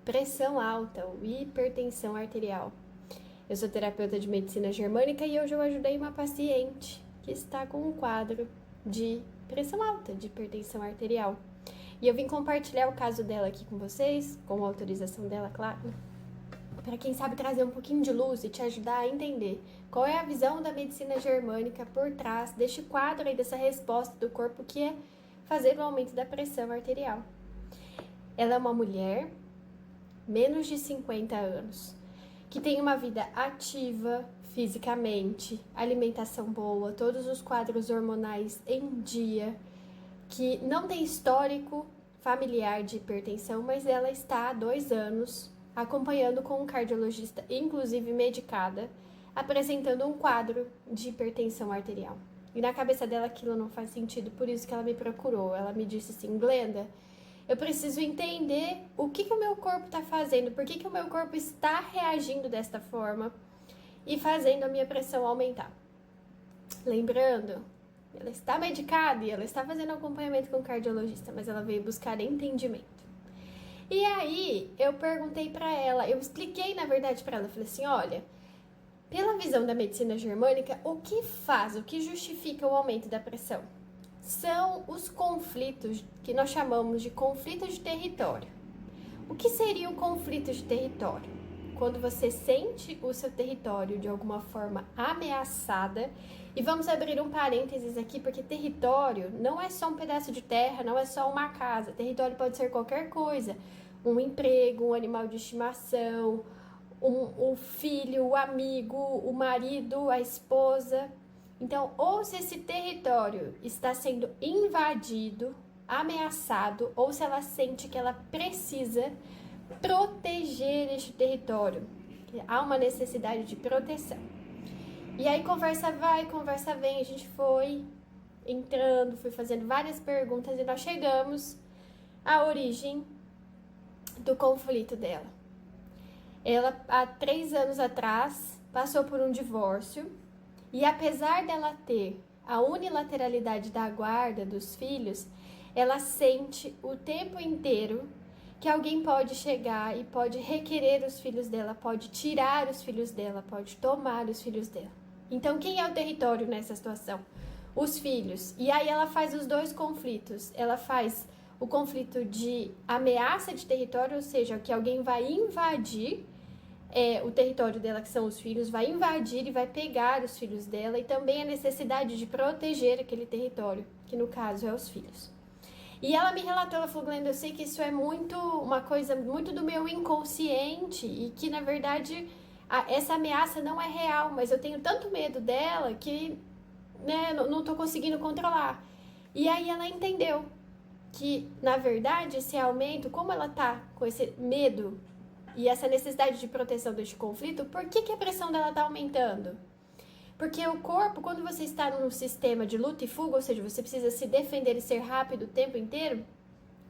Pressão alta ou hipertensão arterial. Eu sou terapeuta de medicina germânica e hoje eu ajudei uma paciente que está com um quadro de pressão alta, de hipertensão arterial. E eu vim compartilhar o caso dela aqui com vocês, com a autorização dela, claro, para quem sabe trazer um pouquinho de luz e te ajudar a entender qual é a visão da medicina germânica por trás deste quadro e dessa resposta do corpo que é fazer o aumento da pressão arterial. Ela é uma mulher menos de 50 anos, que tem uma vida ativa fisicamente, alimentação boa, todos os quadros hormonais em dia, que não tem histórico familiar de hipertensão, mas ela está há 2 anos acompanhando com um cardiologista, inclusive medicada, apresentando um quadro de hipertensão arterial. E na cabeça dela aquilo não faz sentido, por isso que ela me procurou. Ela me disse assim: Glenda, eu preciso entender o que o meu corpo está fazendo, por que o meu corpo está reagindo desta forma e fazendo a minha pressão aumentar. Lembrando, ela está medicada e ela está fazendo acompanhamento com o cardiologista, mas ela veio buscar entendimento. E aí, eu perguntei para ela, eu expliquei na verdade para ela, falei assim, olha, pela visão da medicina germânica, o que justifica o aumento da pressão? São os conflitos que nós chamamos de conflitos de território. O que seria um conflito de território? Quando você sente o seu território de alguma forma ameaçada, e vamos abrir um parênteses aqui, porque território não é só um pedaço de terra, não é só uma casa, território pode ser qualquer coisa, um emprego, um animal de estimação, o filho, o amigo, o marido, a esposa. Então, ou se esse território está sendo invadido, ameaçado, ou se ela sente que ela precisa proteger este território. Há uma necessidade de proteção. E aí, conversa vai, conversa vem, a gente foi entrando, foi fazendo várias perguntas e nós chegamos à origem do conflito dela. Ela, há 3 anos atrás, passou por um divórcio. E apesar dela ter a unilateralidade da guarda dos filhos, ela sente o tempo inteiro que alguém pode chegar e pode requerer os filhos dela, pode tirar os filhos dela, pode tomar os filhos dela. Então, quem é o território nessa situação? Os filhos. E aí ela faz os dois conflitos. Ela faz o conflito de ameaça de território, ou seja, que alguém vai invadir o território dela, que são os filhos, vai invadir e vai pegar os filhos dela, e também a necessidade de proteger aquele território, que no caso é os filhos. E ela me relatou, ela falou, Glenda, eu sei que isso é uma coisa muito do meu inconsciente, e que na verdade essa ameaça não é real, mas eu tenho tanto medo dela que não tô conseguindo controlar. E aí ela entendeu que, na verdade, esse aumento, como ela tá com esse medo e essa necessidade de proteção deste conflito, por que a pressão dela está aumentando? Porque o corpo, quando você está num sistema de luta e fuga, ou seja, você precisa se defender e ser rápido o tempo inteiro,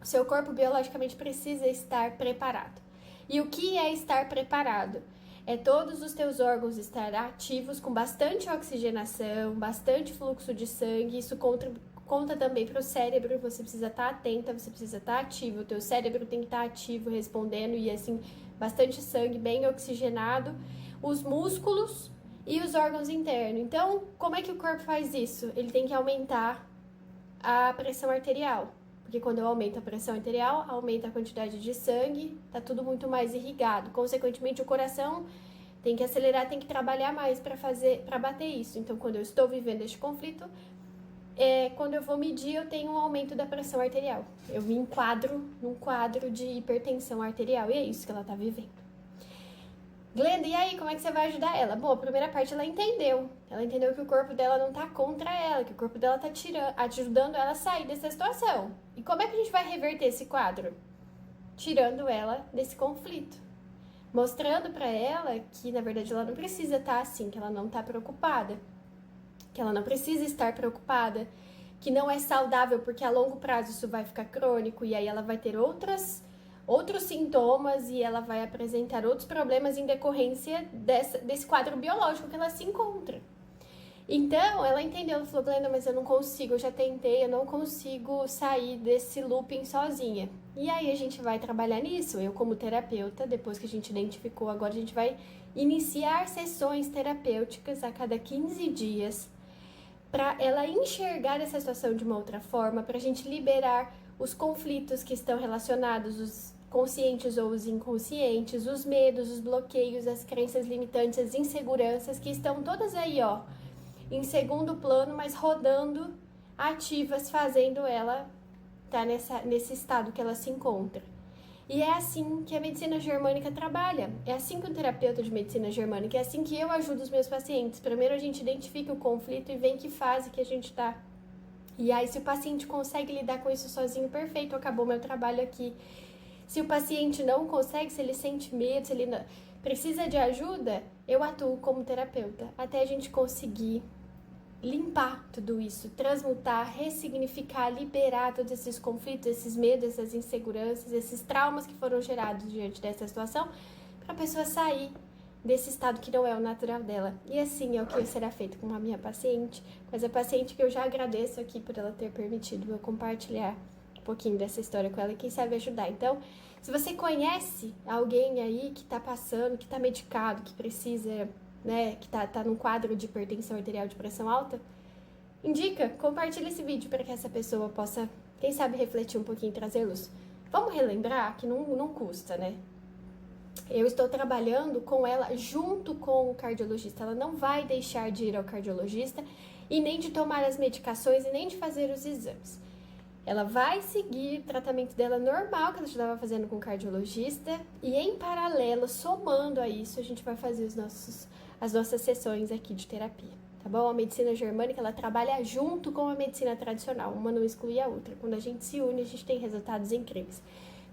o seu corpo biologicamente precisa estar preparado. E o que é estar preparado? É todos os teus órgãos estar ativos, com bastante oxigenação, bastante fluxo de sangue. Isso conta também para o cérebro, você precisa estar atenta, você precisa estar ativo, o teu cérebro tem que estar ativo, respondendo, e assim, bastante sangue, bem oxigenado, os músculos e os órgãos internos. Então, como é que o corpo faz isso? Ele tem que aumentar a pressão arterial, porque quando eu aumento a pressão arterial, aumenta a quantidade de sangue, tá tudo muito mais irrigado. Consequentemente, o coração tem que acelerar, tem que trabalhar mais para bater isso. Então, quando eu estou vivendo este conflito, quando eu vou medir, eu tenho um aumento da pressão arterial. Eu me enquadro num quadro de hipertensão arterial, e é isso que ela tá vivendo. Glenda, e aí, como é que você vai ajudar ela? Bom, a primeira parte ela entendeu. Ela entendeu que o corpo dela não tá contra ela, que o corpo dela tá ajudando ela a sair dessa situação. E como é que a gente vai reverter esse quadro? Tirando ela desse conflito. Mostrando pra ela que, na verdade, ela não precisa estar assim, que ela não tá preocupada. Que ela não precisa estar preocupada, que não é saudável, porque a longo prazo isso vai ficar crônico, e aí ela vai ter outros sintomas, e ela vai apresentar outros problemas em decorrência desse quadro biológico que ela se encontra. Então, ela entendeu, ela falou, Glenda, mas eu não consigo, eu já tentei, eu não consigo sair desse looping sozinha. E aí a gente vai trabalhar nisso, eu como terapeuta, depois que a gente identificou, agora a gente vai iniciar sessões terapêuticas a cada 15 dias, para ela enxergar essa situação de uma outra forma, para a gente liberar os conflitos que estão relacionados, os conscientes ou os inconscientes, os medos, os bloqueios, as crenças limitantes, as inseguranças que estão todas aí, ó, em segundo plano, mas rodando ativas, fazendo ela estar nesse estado que ela se encontra. E é assim que a medicina germânica trabalha. É assim que o terapeuta de medicina germânica, é assim que eu ajudo os meus pacientes. Primeiro a gente identifica o conflito e vê em que fase que a gente está. E aí, se o paciente consegue lidar com isso sozinho, perfeito, acabou meu trabalho aqui. Se o paciente não consegue, se ele sente medo, se ele precisa de ajuda, eu atuo como terapeuta, até a gente conseguir limpar tudo isso, transmutar, ressignificar, liberar todos esses conflitos, esses medos, essas inseguranças, esses traumas que foram gerados diante dessa situação, para a pessoa sair desse estado que não é o natural dela. E assim é o que será feito com a minha paciente, com essa paciente que eu já agradeço aqui por ela ter permitido eu compartilhar um pouquinho dessa história com ela e quem sabe ajudar. Então, se você conhece alguém aí que tá passando, que tá medicado, que precisa, né, que tá num quadro de hipertensão arterial de pressão alta, indica, compartilha esse vídeo para que essa pessoa possa, quem sabe, refletir um pouquinho e trazer luz. Vamos relembrar que não custa, né? Eu estou trabalhando com ela junto com o cardiologista. Ela não vai deixar de ir ao cardiologista e nem de tomar as medicações e nem de fazer os exames. Ela vai seguir o tratamento dela normal que ela estava fazendo com o cardiologista e em paralelo, somando a isso, a gente vai fazer as nossas sessões aqui de terapia, tá bom? A medicina germânica, ela trabalha junto com a medicina tradicional, uma não exclui a outra. Quando a gente se une, a gente tem resultados incríveis.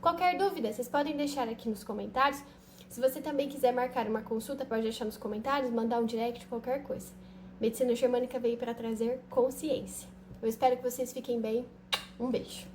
Qualquer dúvida, vocês podem deixar aqui nos comentários. Se você também quiser marcar uma consulta, pode deixar nos comentários, mandar um direct, qualquer coisa. Medicina germânica veio para trazer consciência. Eu espero que vocês fiquem bem. Um beijo.